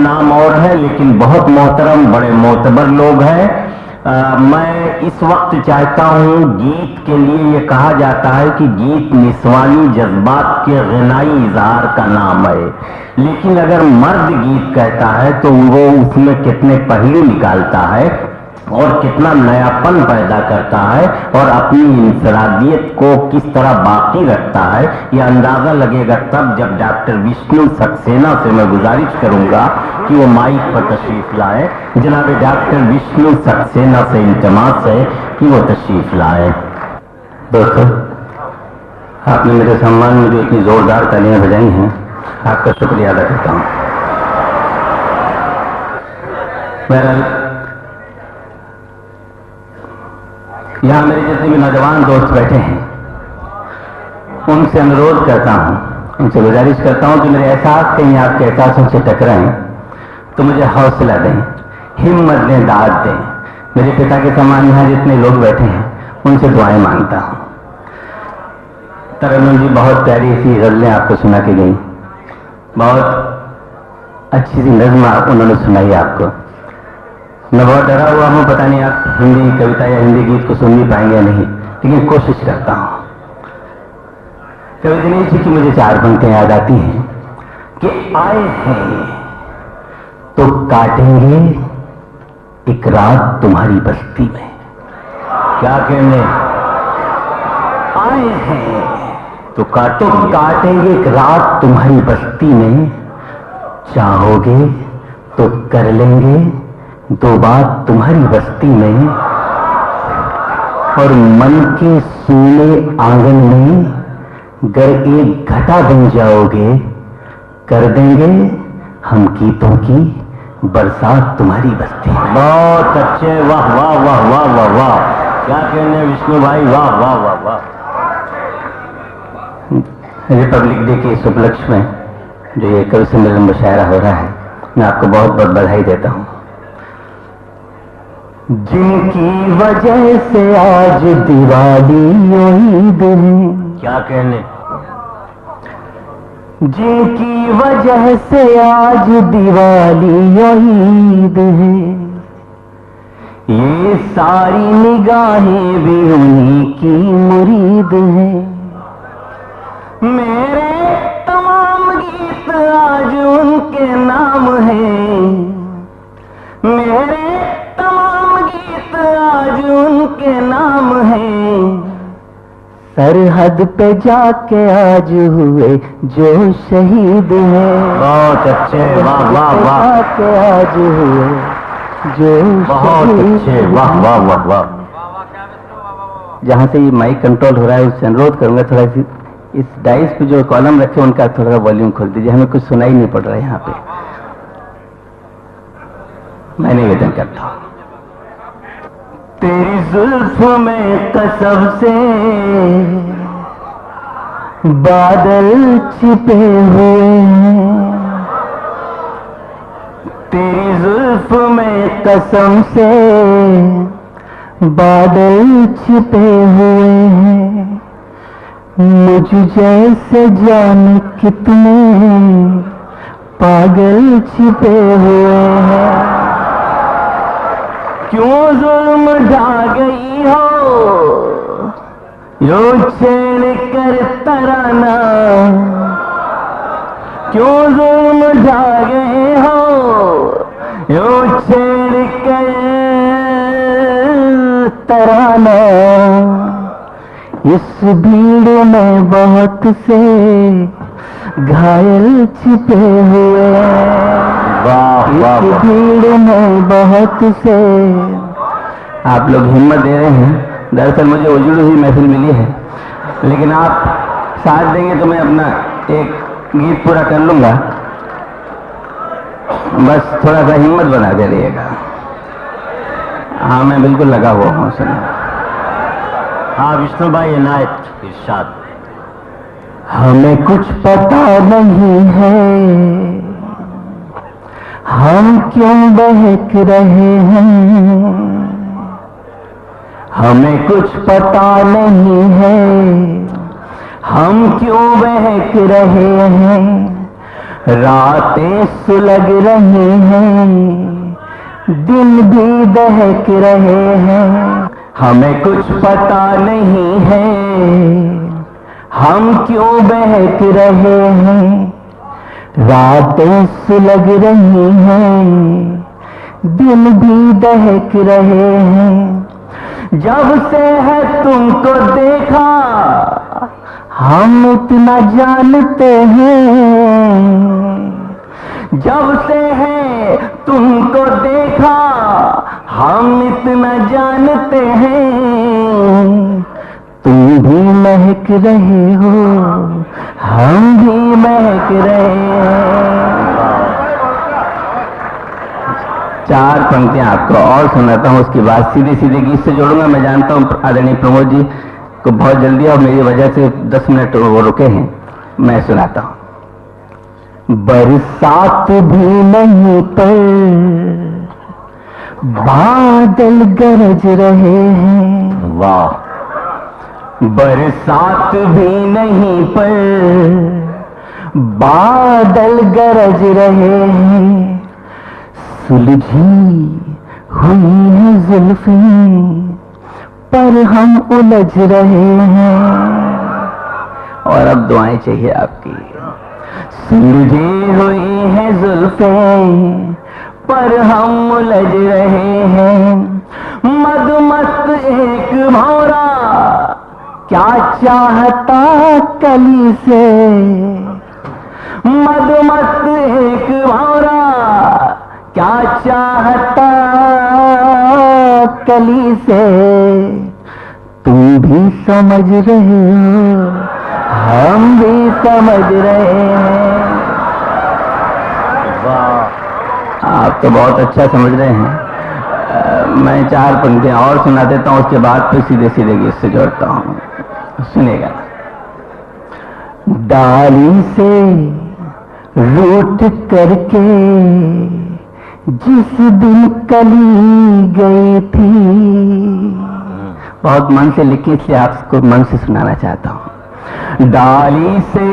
नाम और है, लेकिन बहुत मोहतरम, बड़े मोतबर लोग हैं। मैं इस वक्त चाहता हूं, गीत के लिए ये कहा जाता है कि गीत निस्वानी जज्बात के ग़िनाई इजहार का नाम है, लेकिन अगर मर्द गीत कहता है तो वो उसमें कितने पहलू निकालता है और कितना नयापन पैदा करता है और अपनी इंफरादियत को किस तरह बाकी रखता है, यह अंदाजा लगेगा तब जब डॉक्टर विष्णु सक्सेना से मैं गुजारिश करूंगा कि वो माइक पर तशरीफ लाए। जनाब डॉक्टर विष्णु सक्सेना से इल्तिमास है कि वो तशरीफ लाए। दोस्तों, आपने मेरे सम्मान में जो इतनी जोरदार तालियां बजाई हैं, आपका शुक्रिया अदा करता हूं। बहरहाल, यहां मेरे जैसे भी नौजवान दोस्त बैठे हैं, उनसे अनुरोध करता हूं, उनसे गुजारिश करता हूं कि मेरे एहसास कहीं आपके एहसासों से टकराएं तो मुझे हौसला दें, हिम्मत दें, दाद दें। मेरे पिता के समान यहां जितने लोग बैठे हैं उनसे दुआएं मांगता हूं। तरन्नुम जी बहुत प्यारी सी गज़लें आपको सुना के गई, बहुत अच्छी सी नज़्म उन्होंने सुनाई आपको। मैं बहुत डरा हुआ हूं, पता नहीं आप हिंदी कविता या हिंदी गीत को सुन नहीं पाएंगे या नहीं, लेकिन कोशिश करता हूं। कवि दिनेश जी की मुझे 4 पंक्तियां याद आती हैं कि आए हैं तो काटेंगे एक रात तुम्हारी बस्ती में। क्या कहने, आए हैं तो काटेंगे एक रात तुम्हारी बस्ती में, चाहोगे तो कर लेंगे 2 बात तुम्हारी बस्ती में, और मन के सूने आंगन में गर एक घटा बन जाओगे, कर देंगे हम गीतों की बरसात तुम्हारी बस्ती में। बहुत अच्छे, वाह वाह वाह वाह वाह वाह, क्या कहने विष्णु भाई, वाह वाह वाह वाह। रिपब्लिक डे के इस उपलक्ष्य में जो ये कवि सम्मेलन मुशायरा हो रहा है, मैं आपको बहुत बहुत बधाई देता हूं। जिनकी वजह से आज दिवाली ईद है, क्या कहने, जिनकी वजह से आज दिवाली ईद है, ये सारी निगाहें भी उन्हीं की मुरीद हैं। मेरे तमाम गीत आज उनके नाम हैं, मेरे तमाम गीत आज उनके नाम हैं। सरहद पे जाके आज हुए जो शहीद हैं। बहुत अच्छे, वाह वाह वाह, जाके आज हुए जो बहुत अच्छे, वाह वाह वाह वाह। जहां से ये माइक कंट्रोल हो रहा है उससे अनुरोध करूंगा थोड़ा सी इस डाइस पे जो कॉलम रखे उनका थोड़ा वॉल्यूम खोल दीजिए, हमें कुछ सुनाई नहीं पड़ रहा है यहाँ पे। मैं निवेदन करता हूं, तेरी जुल्फ में कसम से बादल छिपे हुए हैं, तेरी जुल्फ में कसम से बादल छिपे हुए हैं। मुझ जैसे जाने कितने पागल छिपे हुए हैं। क्यों जुल्म ढा गई हो यो छेड़ कर तराना, क्यों जुल्म ढा गए हो यो छेड़ कर तराना। इस भीड़ में बहुत से घायल छिपे हुए हैं, इस भीड़ में बहुत से। आप लोग हिम्मत दे रहे हैं, दरअसल मुझे उजड़ी हुई महफिल मिली है, लेकिन आप साथ देंगे तो मैं अपना एक गीत पूरा कर लूंगा। बस थोड़ा सा हिम्मत बना दे रहिएगा। हाँ, मैं बिल्कुल लगा हुआ हूँ सुना। हाँ विष्णु भाई, इनायत इरशाद। हमें कुछ पता नहीं है हम क्यों बहक रहे हैं, हमें कुछ पता नहीं है हम क्यों बहक रहे हैं। रातें सुलग रही हैं, दिन भी दहक रहे हैं, हमें कुछ पता नहीं है हम क्यों बहक रहे हैं। रातें सुलग रही हैं, दिन भी दहक रहे हैं, जब से है तुमको देखा हम इतना जानते हैं। जब से है तुमको देखा हम इतना जानते हैं। तुम भी महक रहे हो, हम भी महक रहे हैं। चार पंक्तियां आपको और सुनाता हूं, उसके बाद सीधे सीधे गीत से जोड़ूंगा। मैं जानता हूं आदरणीय प्रमोद जी को बहुत जल्दी और मेरी वजह से 10 मिनट वो रुके हैं, मैं सुनाता हूं। बरसात भी नहीं पर बादल गरज रहे हैं। वाह। बरसात भी नहीं पर बादल गरज रहे हैं, सुलझी हुई है जुल्फें पर हम उलझ रहे हैं। और अब दुआएं चाहिए आपकी। सुलझी हुई है जुल्फें पर हम उलझ रहे हैं, मदमस्त एक भौरा क्या चाहता कली से। मदमस्त एक भौरा क्या चाहता कली से। तुम भी समझ रहे हो, हम भी समझ रहे हैं। वाह, आप तो बहुत अच्छा समझ रहे हैं। मैं चार पंक्तियां और सुना देता हूं, उसके बाद फिर सीधे सीधे गीत से जोड़ता हूं, सुनेगा। डाली से रूठ करके जिस दिन कली गई थी। बहुत मन से लिखी, इसलिए आपको मन से सुनाना चाहता हूं। डाली से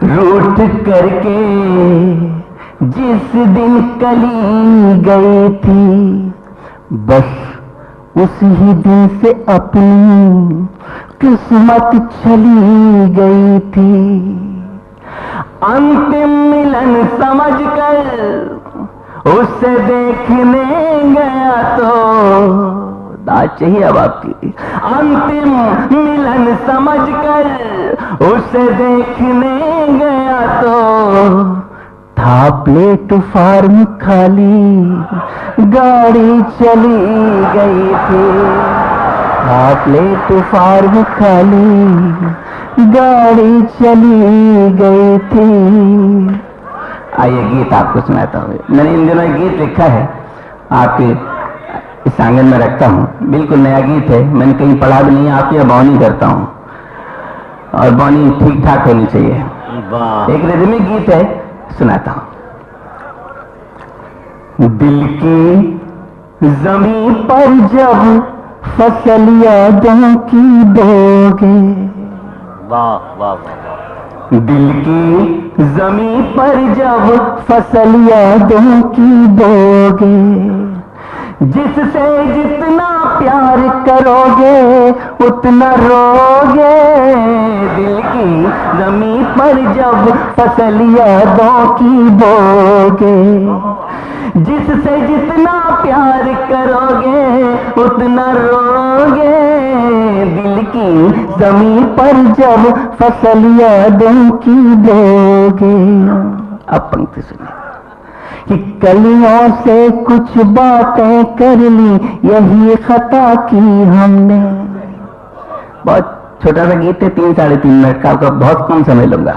रूठ करके जिस दिन कली गई थी, बस उसी दिन से अपनी किस्मत चली गई थी। अंतिम मिलन समझकर उसे देखने गया तो दाद चाहिए अब आपकी। अंतिम मिलन समझकर उसे देखने गया तो था प्लेटफार्म खाली, गाड़ी चली गई थी। था प्लेटफार्म खाली, गाड़ी चली गई थी। आइए गीत आपको सुनाता हूँ। मैंने इन दिनों गीत लिखा है, आपके इस आंगन में रखता हूँ। बिल्कुल नया गीत है, मैंने कहीं पढ़ा भी नहीं है, आपकी बावनी करता हूँ और बावनी ठीक ठाक होनी चाहिए। एक रिदमिक गीत है, सुनाता हूँ। दिल की जमीन पर जब फसल यादों की बोगे। वाह वाह वाह। दिल की जमीन पर जब फसल यादों की बोगे, जिससे जितना प्यार करोगे उतना रोगे। दिल की जमीन पर जब फसल यादों की बोगे, जिससे जितना प्यार करोगे उतना रोगे। दिल की जमीन पर जब फसल यादों की बोगे। अब पंक्ति सुनिए कि कलियों से कुछ बातें कर ली, यही खता की हमने। बहुत छोटा सा गीत है, 3-3.5 मिनट का, आपका बहुत कम समय लूंगा।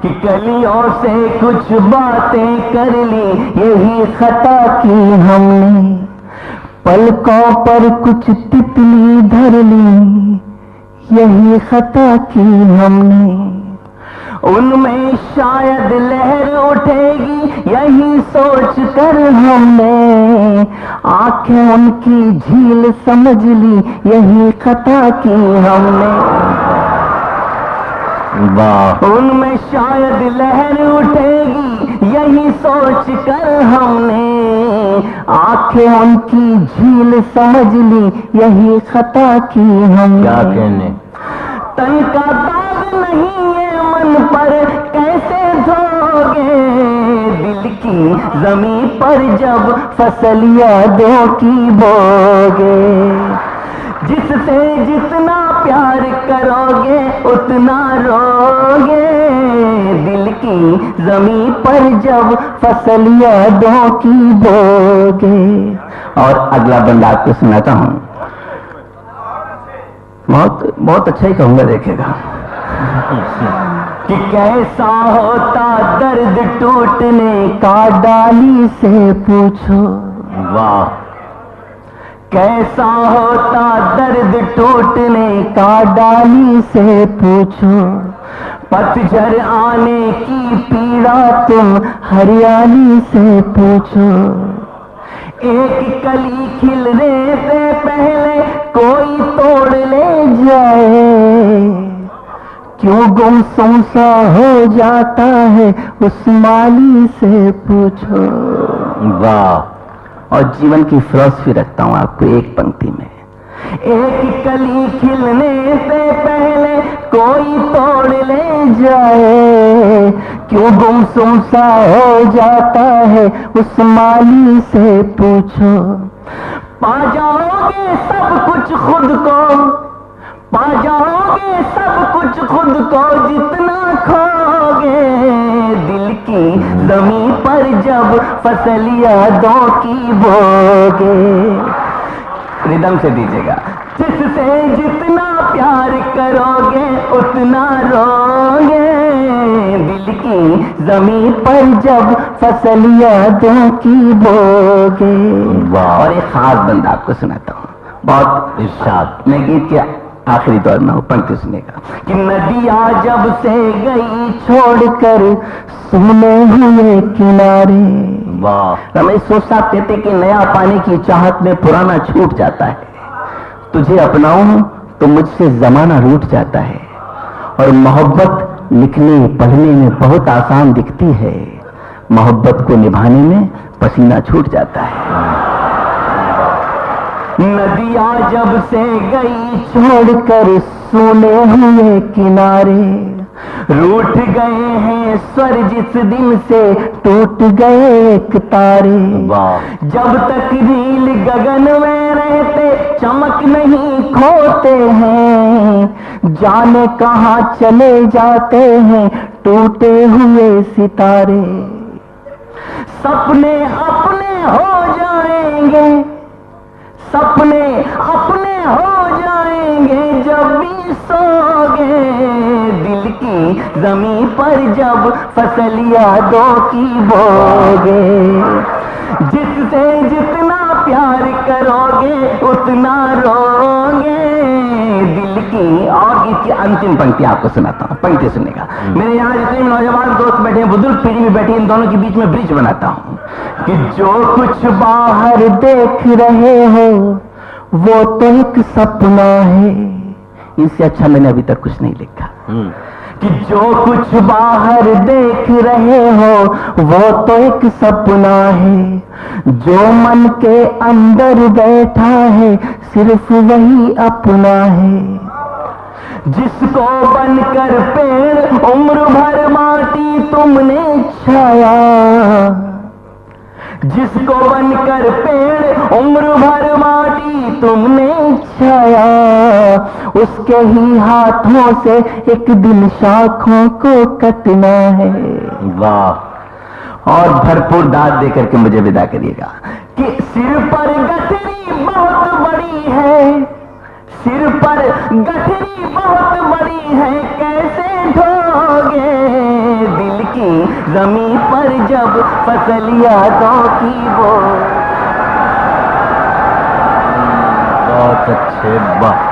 कि कलियों से कुछ बातें कर ली, यही खता की हमने। पलकों पर कुछ तितली धर ली, यही खता की हमने। उनमें शायद लहर उठेगी, यही सोच कर हमने आंखें उनकी झील समझ ली, यही खता की हमने। वाह। उनमें शायद लहर उठेगी यही सोच कर हमने, आंखें उनकी झील समझ ली यही खता की हमने। क्या कहने, तन का दाग नहीं है मन पर कैसे धोगे, दिल की जमीन पर जब फसल यादों की बोगे, जिससे जितना प्यार करोगे उतना रोगे, दिल की जमीन पर जब फसल यादों की बोगे। और अगला बंदा आपको सुनाता हूं, बहुत बहुत अच्छा ही कहूंगा, देखेगा कि कैसा होता दर्द टूटने का डाली से पूछो। वाह। कैसा होता दर्द टूटने का डाली से पूछो, पतझड़ आने की पीड़ा तुम हरियाली से पूछो, एक कली खिलने से पहले कोई तोड़ ले जाए, क्यों गुमसुम सा हो जाता है उस माली से पूछो। वाह। और जीवन की फिलॉसफी रखता हूं आपको एक पंक्ति में, एक कली खिलने से पहले कोई तोड़ ले जाए, क्यों गुमसुम सा हो जाता है उस माली से पूछो, पा जाओगे सब कुछ खुद को, पा जाओगे सब कुछ खुद को जितना खोगे, दिल की जमीन पर जब फसल यादों की बोगे। रिदम से दीजिएगा, जिससे जितना प्यार करोगे उतना रोगे, दिल की जमीन पर जब फसल यादों की बोगे। और एक खास बंदा आपको सुनाता हूँ, बहुत इरशाद। मैं गीत के आखिरी दौर में हूं, पंक्ति सुनेगा कि नदियां जब से गई छोड़कर सुने हुए किनारे। वाह। रमेश सोच साहब कहते कि नया पाने की चाहत में पुराना छूट जाता है, तुझे अपनाऊं तो मुझसे जमाना रूठ जाता है, और मोहब्बत लिखने पढ़ने में बहुत आसान दिखती है, मोहब्बत को निभाने में पसीना छूट जाता है। नदियां जब से गई छोड़कर सुने हुए किनारे, रूठ गए हैं स्वर जिस दिन से टूट गए एक तारे। जब तक नील गगन में रहते चमक नहीं खोते हैं, जाने कहां चले जाते हैं टूटे हुए सितारे। सपने अपने हो जाएंगे, सपने अपने हो जाएंगे जब भी सोगे, दिल की जमीन पर जब फसल यादों की बोगे, जिससे जितना प्यार करोगे उतना रोगे, दिल की। और गीत की अंतिम पंक्ति आपको सुनाता हूँ, पंक्ति सुनेगा। मेरे यहाँ जितने नौजवान दोस्त बैठे हैं, बुजुर्ग पीढ़ी में बैठे, इन दोनों के बीच में ब्रिज बनाता हूँ कि जो कुछ बाहर देख रहे हो वो तो एक सपना है। इससे अच्छा मैंने अभी तक कुछ नहीं लिखा कि जो कुछ बाहर देख रहे हो वो तो एक सपना है, जो मन के अंदर बैठा है सिर्फ वही अपना है। जिसको बनकर पेड़ उम्र भर माटी तुमने छाया, जिसको बनकर पेड़ उम्र भर माटी तुमने छाया, उसके ही हाथों से एक दिन शाखों को कटना है। वाह। और भरपूर दाद देकर के मुझे विदा करिएगा कि सिर पर गठरी बहुत बड़ी है, सिर पर गठरी बहुत बड़ी है, कैसे ढोगे, दिल की जमीन पर जब फसल यादों की वो। बहुत अच्छे, वाह।